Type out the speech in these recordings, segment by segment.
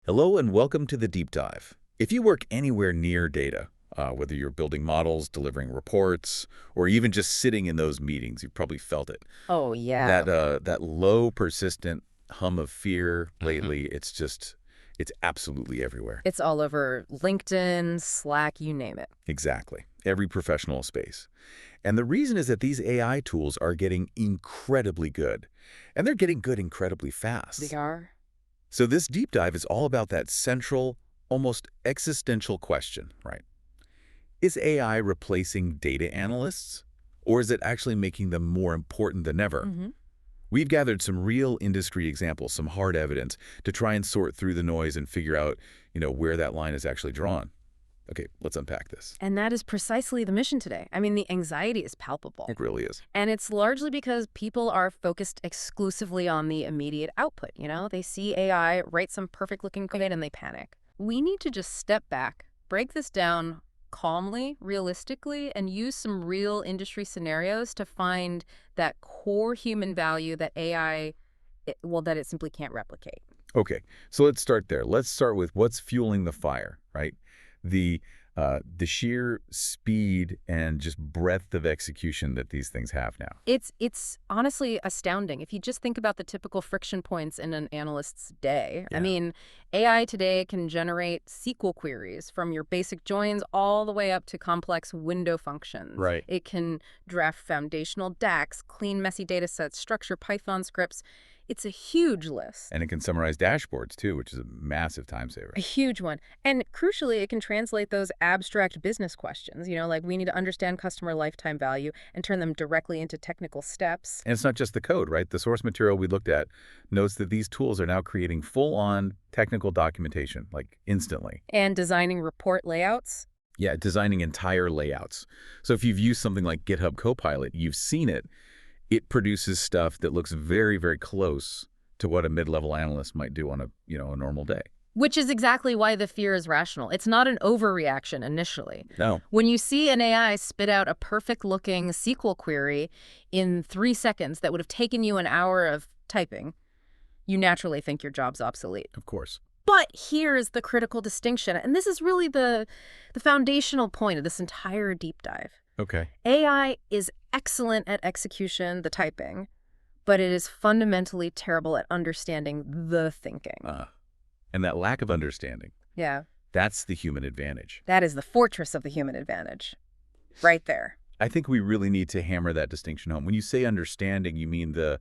Hello and welcome to the Deep Dive. If you work anywhere near data, whether you're building models, delivering reports, or even just sitting in those meetings, you've probably felt it. Oh, yeah. That low, persistent hum of fear Mhm. lately, it's absolutely everywhere. It's all over LinkedIn, Slack, you name it. Exactly. Every professional space. And the reason is that these AI tools are getting incredibly good. And they're getting good incredibly They fast. are. So this deep dive is all about that central, almost existential question, right? Is AI replacing data analysts, or is it actually making them more important than ever? hmm We've gathered some real industry examples, some hard evidence, to try and sort through the noise and figure out, where that line is actually drawn. Okay, let's unpack this. And that is precisely the mission today. I mean, the anxiety is palpable. It really is. And it's largely because people are focused exclusively on the immediate output, They see AI write some perfect-looking code and they panic. We need to just step back, break this down calmly, realistically, and use some real industry scenarios to find that core human value that AI, that it simply can't replicate. Okay, so let's start there. Let's start with what's fueling the fire, right? The the sheer speed and just breadth of execution that these things have now. It's honestly astounding. If you just think about the typical friction points in an analyst's day. I Yeah. mean, AI today can generate SQL queries from your basic joins all the way up to complex window functions. Right. It can draft foundational DAX, clean messy data sets, structure Python scripts. It's a huge list. And it can summarize dashboards too, which is a massive time saver. A huge one. And crucially, it can translate those abstract business questions, like we need to understand customer lifetime value and turn them directly into technical steps. And it's not just the code, right? The source material we looked at notes that these tools are now creating full-on technical documentation, like instantly. And designing report layouts. Yeah, designing entire layouts. So if you've used something like GitHub Copilot, you've seen it. It produces stuff that looks very, very close to what a mid-level analyst might do on a normal day. Which is exactly why the fear is rational. It's not an overreaction initially. No. When you see an AI spit out a perfect-looking SQL query in 3 seconds that would have taken you an hour of typing, you naturally think your job's obsolete. Of course. But here's the critical distinction, and this is really the foundational point of this entire deep dive. Okay. AI is excellent at execution, the typing, but it is fundamentally terrible at understanding the thinking. And that lack of understanding, Yeah. that's the human advantage. That is the fortress of the human advantage. Right there. I think we really need to hammer that distinction home. When you say understanding, you mean the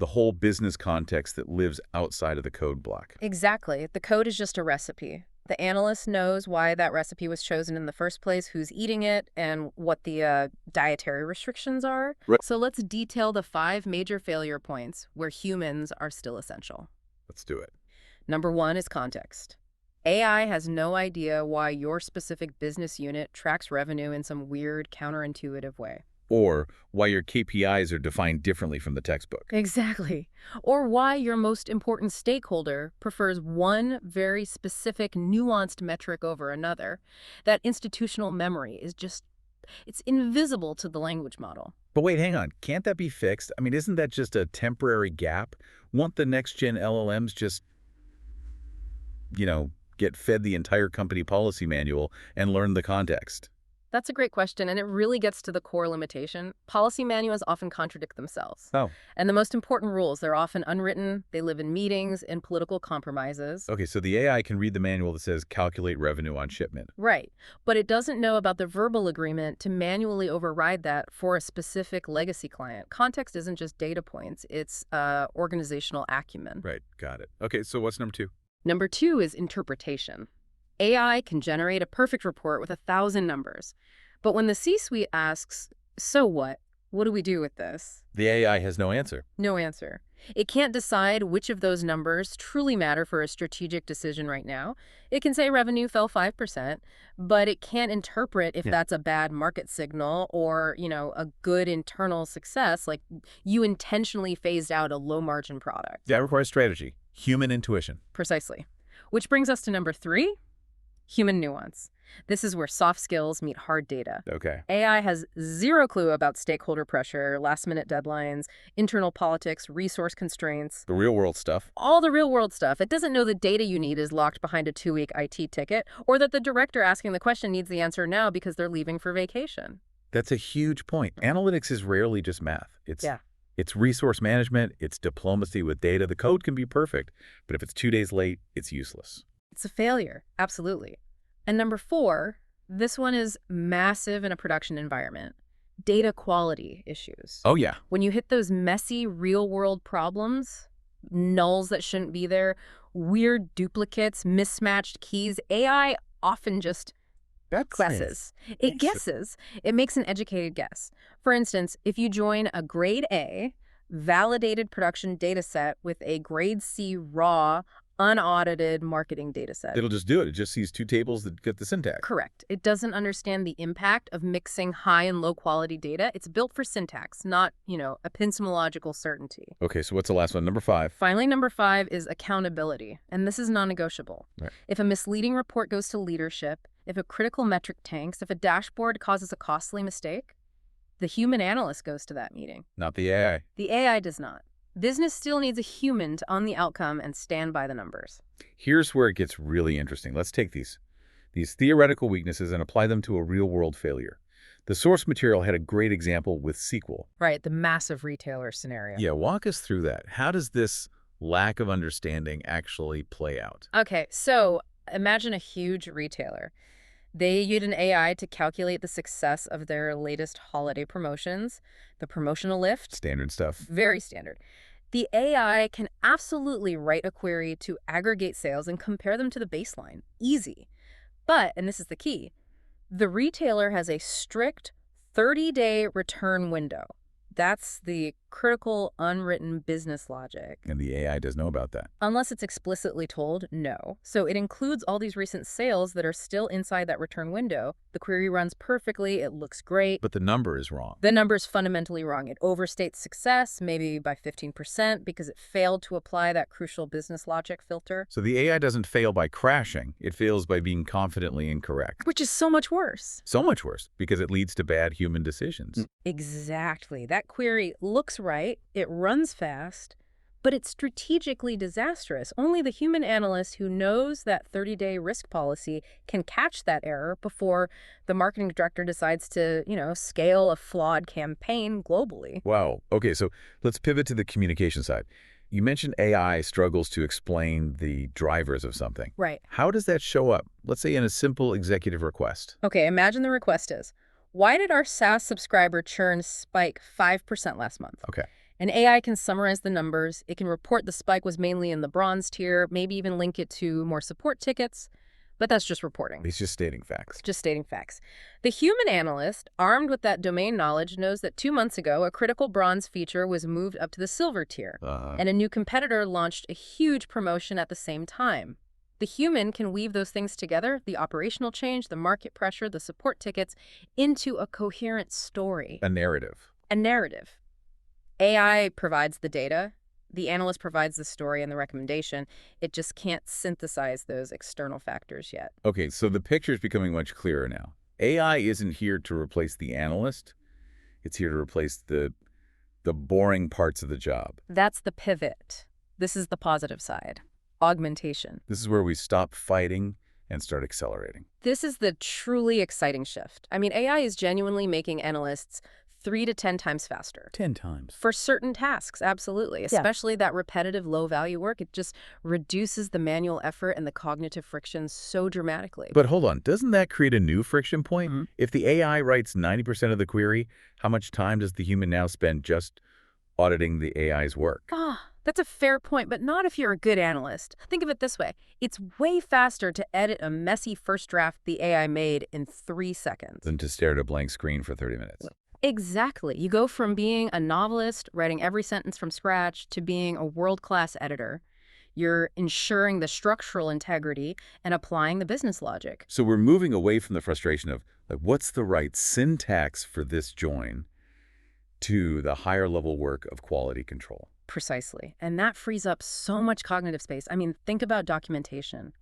whole business context that lives outside of the code block. Exactly. The code is just a recipe. The analyst knows why that recipe was chosen in the first place, who's eating it, and what the dietary restrictions are. Right. So let's detail the 5 major failure points where humans are still essential. Let's do it. Number 1 is context. AI has no idea why your specific business unit tracks revenue in some weird, counterintuitive way. Or why your KPIs are defined differently from the textbook. Exactly. Or why your most important stakeholder prefers one very specific, nuanced metric over another. That institutional memory is it's invisible to the language model. But wait, hang on. Can't that be fixed? I mean, isn't that just a temporary gap? Won't the next-gen LLMs just, get fed the entire company policy manual and learn the context? That's a great question, and it really gets to the core limitation. Policy manuals often contradict themselves. Oh. And the most important rules, they're often unwritten, they live in meetings, in political compromises. Okay, so the AI can read the manual that says calculate revenue on shipment. Right. But it doesn't know about the verbal agreement to manually override that for a specific legacy client. Context isn't just data points, it's organizational acumen. Right, got it. Okay, so what's number 2? Number 2 is interpretation. AI can generate a perfect report with 1,000 numbers. But when the C-suite asks, so what? What do we do with this? The AI has no answer. No answer. It can't decide which of those numbers truly matter for a strategic decision right now. It can say revenue fell 5%, but it can't interpret if that's a bad market signal or, a good internal success, like you intentionally phased out a low-margin product. That requires strategy, human intuition. Precisely. Which brings us to number 3, Human nuance. This is where soft skills meet hard data. Okay. AI has zero clue about stakeholder pressure, last-minute deadlines, internal politics, resource constraints, The real-world stuff. all the real-world stuff. It doesn't know the data you need is locked behind a 2-week IT ticket, or that the director asking the question needs the answer now because they're leaving for vacation. That's a huge point. Analytics is rarely just math. Yeah. It's resource management, it's diplomacy with data. The code can be perfect, but if it's 2 days late, it's useless. It's a failure, absolutely. And number 4, this one is massive in a production environment. Data quality issues. Oh, yeah. When you hit those messy real-world problems, nulls that shouldn't be there, weird duplicates, mismatched keys, AI often just guesses. It guesses. It makes an educated guess. For instance, if you join a grade A, validated production data set with a grade C raw, unaudited marketing data set. It'll just do it. It just sees 2 tables that get the syntax. Correct. It doesn't understand the impact of mixing high and low quality data. It's built for syntax, not, epistemological certainty. Okay, so what's the last one? Number 5. Finally, number 5 is accountability, and this is non-negotiable. Right. If a misleading report goes to leadership, if a critical metric tanks, if a dashboard causes a costly mistake, the human analyst goes to that meeting. Not the AI. The AI does not. Business still needs a human to own the outcome and stand by the numbers. Here's where it gets really interesting. Let's take these theoretical weaknesses and apply them to a real-world failure. The source material had a great example with SQL. Right, the massive retailer scenario. Yeah, walk us through that. How does this lack of understanding actually play out? Okay, so imagine a huge retailer. They used an AI to calculate the success of their latest holiday promotions, the promotional lift. Standard stuff. Very standard. The AI can absolutely write a query to aggregate sales and compare them to the baseline. Easy. But, and this is the key, the retailer has a strict 30-day return window. That's the critical unwritten business logic. And the AI does know about that. Unless it's explicitly told, no. So it includes all these recent sales that are still inside that return window. The query runs perfectly. It looks great. But the number is wrong. The number's fundamentally wrong. It overstates success, maybe by 15%, because it failed to apply that crucial business logic filter. So the AI doesn't fail by crashing. It fails by being confidently incorrect. Which is so much worse. So much worse, because it leads to bad human decisions. Exactly. That query looks right, it runs fast, but it's strategically disastrous. Only the human analyst who knows that 30-day risk policy can catch that error before the marketing director decides to, scale a flawed campaign globally. Wow. Okay, so let's pivot to the communication side. You mentioned AI struggles to explain the drivers of something. Right. How does that show up? Let's say in a simple executive request. Okay, imagine the request is, why did our SaaS subscriber churn spike 5% last month? Okay. An AI can summarize the numbers. It can report the spike was mainly in the bronze tier, maybe even link it to more support tickets. But that's just reporting. It's just stating facts. Just stating facts. The human analyst, armed with that domain knowledge, knows that 2 months ago, a critical bronze feature was moved up to the silver tier, and a new competitor launched a huge promotion at the same time. The human can weave those things together, the operational change, the market pressure, the support tickets, into a coherent story. A narrative. A narrative. AI provides the data. The analyst provides the story and the recommendation. It just can't synthesize those external factors yet. Okay, so the picture is becoming much clearer now. AI isn't here to replace the analyst. It's here to replace the boring parts of the job. That's the pivot. This is the positive side. Augmentation. This is where we stop fighting and start accelerating. This is the truly exciting shift. I mean, AI is genuinely making analysts 3 to 10 times faster. 10 times. For certain tasks, absolutely. Especially that repetitive, low-value work. It just reduces the manual effort and the cognitive friction so dramatically. But hold on, doesn't that create a new friction point? Mm-hmm. If the AI writes 90% of the query, how much time does the human now spend just auditing the AI's work? That's a fair point, but not if you're a good analyst. Think of it this way. It's way faster to edit a messy first draft the AI made in 3 seconds Than to stare at a blank screen for 30 minutes. Exactly. You go from being a novelist, writing every sentence from scratch, to being a world-class editor. You're ensuring the structural integrity and applying the business logic. So we're moving away from the frustration of, what's the right syntax for this join, to the higher level work of quality control. Precisely. And that frees up so much cognitive space. I mean, think about documentation.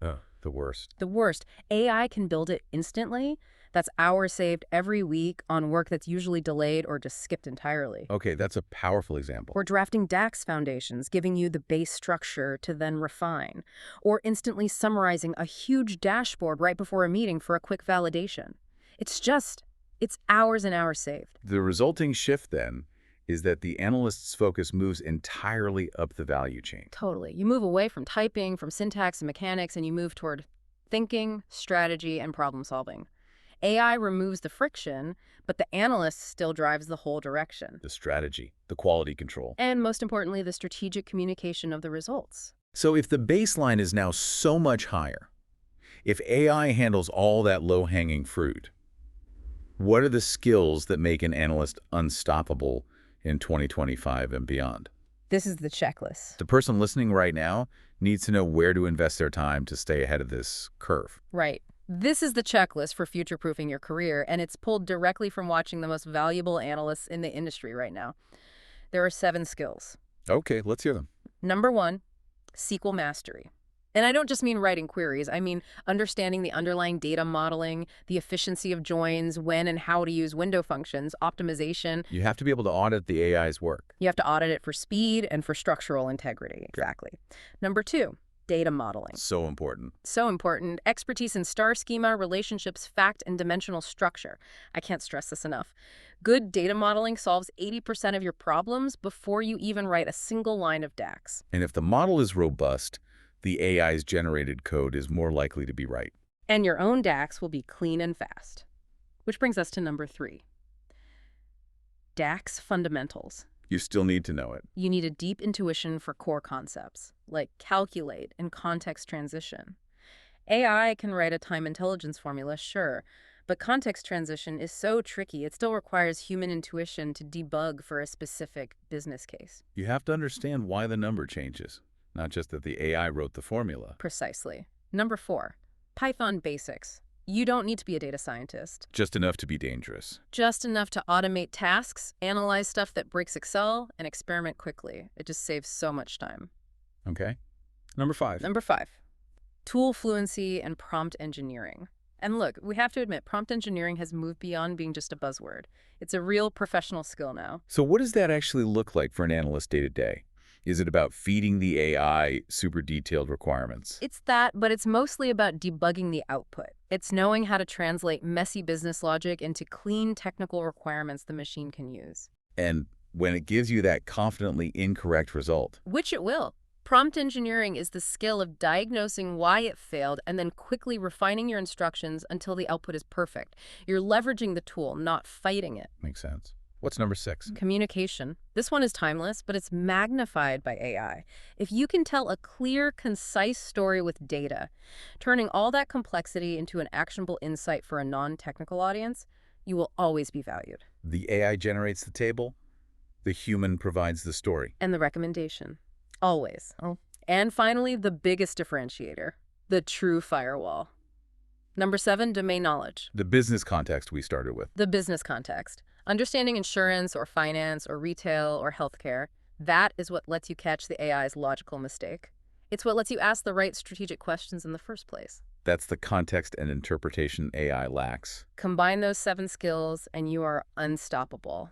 The worst. The worst, AI can build it instantly. That's hours saved every week on work that's usually delayed or just skipped entirely. Okay, that's a powerful example. Or drafting DAX foundations, giving you the base structure to then refine. Or instantly summarizing a huge dashboard right before a meeting for a quick validation. It's hours and hours saved. The resulting shift, then, is that the analyst's focus moves entirely up the value chain. Totally. You move away from typing, from syntax and mechanics, and you move toward thinking, strategy, and problem solving. AI removes the friction, but the analyst still drives the whole direction. The strategy, the quality control. And most importantly, the strategic communication of the results. So if the baseline is now so much higher, if AI handles all that low-hanging fruit, what are the skills that make an analyst unstoppable in 2025 and beyond? This is the checklist. The person listening right now needs to know where to invest their time to stay ahead of this curve. Right. This is the checklist for future-proofing your career, and it's pulled directly from watching the most valuable analysts in the industry right now. There are 7 skills. Okay, let's hear them. Number 1, SQL mastery. And I don't just mean writing queries. I mean understanding the underlying data modeling, the efficiency of joins, when and how to use window functions, optimization. You have to be able to audit the AI's work. You have to audit it for speed and for structural integrity. Exactly. Number 2, data modeling. So important. So important. Expertise in star schema, relationships, fact, and dimensional structure. I can't stress this enough. Good data modeling solves 80% of your problems before you even write a single line of DAX. And if the model is robust, the AI's generated code is more likely to be right. And your own DAX will be clean and fast. Which brings us to number 3. DAX fundamentals. You still need to know it. You need a deep intuition for core concepts, like calculate and context transition. AI can write a time intelligence formula, sure, but context transition is so tricky, it still requires human intuition to debug for a specific business case. You have to understand why the number changes, not just that the AI wrote the formula. Precisely. Number 4, Python basics. You don't need to be a data scientist. Just enough to be dangerous. Just enough to automate tasks, analyze stuff that breaks Excel, and experiment quickly. It just saves so much time. Okay. Number 5. Number 5, tool fluency and prompt engineering. And look, we have to admit, prompt engineering has moved beyond being just a buzzword. It's a real professional skill now. So what does that actually look like for an analyst day to day? Is it about feeding the AI super detailed requirements? It's that, but it's mostly about debugging the output. It's knowing how to translate messy business logic into clean technical requirements the machine can use. And when it gives you that confidently incorrect result. Which it will. Prompt engineering is the skill of diagnosing why it failed and then quickly refining your instructions until the output is perfect. You're leveraging the tool, not fighting it. Makes sense. What's number 6? Communication. This one is timeless, but it's magnified by AI. If you can tell a clear, concise story with data, turning all that complexity into an actionable insight for a non-technical audience, you will always be valued. The AI generates the table, the human provides the story. And the recommendation. Always. Oh. And finally, the biggest differentiator, the true firewall. Number 7, domain knowledge. The business context we started with. The business context. Understanding insurance or finance or retail or healthcare, that is what lets you catch the AI's logical mistake. It's what lets you ask the right strategic questions in the first place. That's the context and interpretation AI lacks. Combine those 7 skills and you are unstoppable.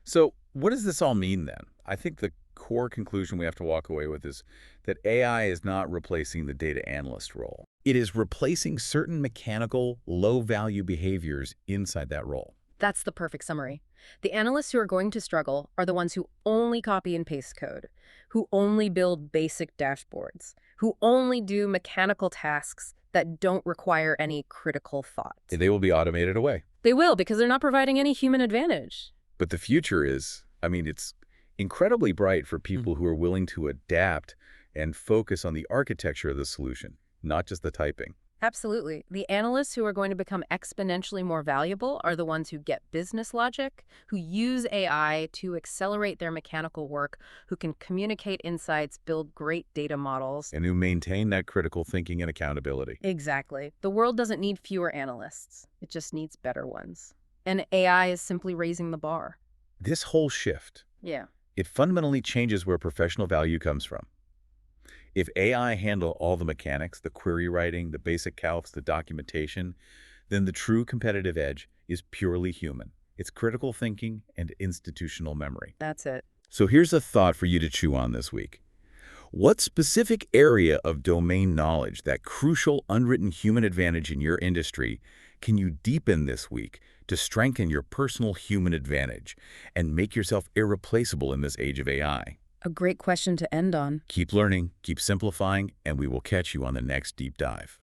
So what does this all mean then? I think the core conclusion we have to walk away with is that AI is not replacing the data analyst role. It is replacing certain mechanical, low-value behaviors inside that role. That's the perfect summary. The analysts who are going to struggle are the ones who only copy and paste code, who only build basic dashboards, who only do mechanical tasks that don't require any critical thought. They will be automated away. They will, because they're not providing any human advantage. But the future is, it's incredibly bright for people who are willing to adapt and focus on the architecture of the solution, not just the typing. Absolutely. The analysts who are going to become exponentially more valuable are the ones who get business logic, who use AI to accelerate their mechanical work, who can communicate insights, build great data models. And who maintain that critical thinking and accountability. Exactly. The world doesn't need fewer analysts. It just needs better ones. And AI is simply raising the bar. This whole shift, Yeah. it fundamentally changes where professional value comes from. If AI handle all the mechanics, the query writing, the basic calcs, the documentation, then the true competitive edge is purely human. It's critical thinking and institutional memory. That's it. So here's a thought for you to chew on this week. What specific area of domain knowledge, that crucial unwritten human advantage in your industry, can you deepen this week to strengthen your personal human advantage and make yourself irreplaceable in this age of AI? A great question to end on. Keep learning, keep simplifying, and we will catch you on the next deep dive.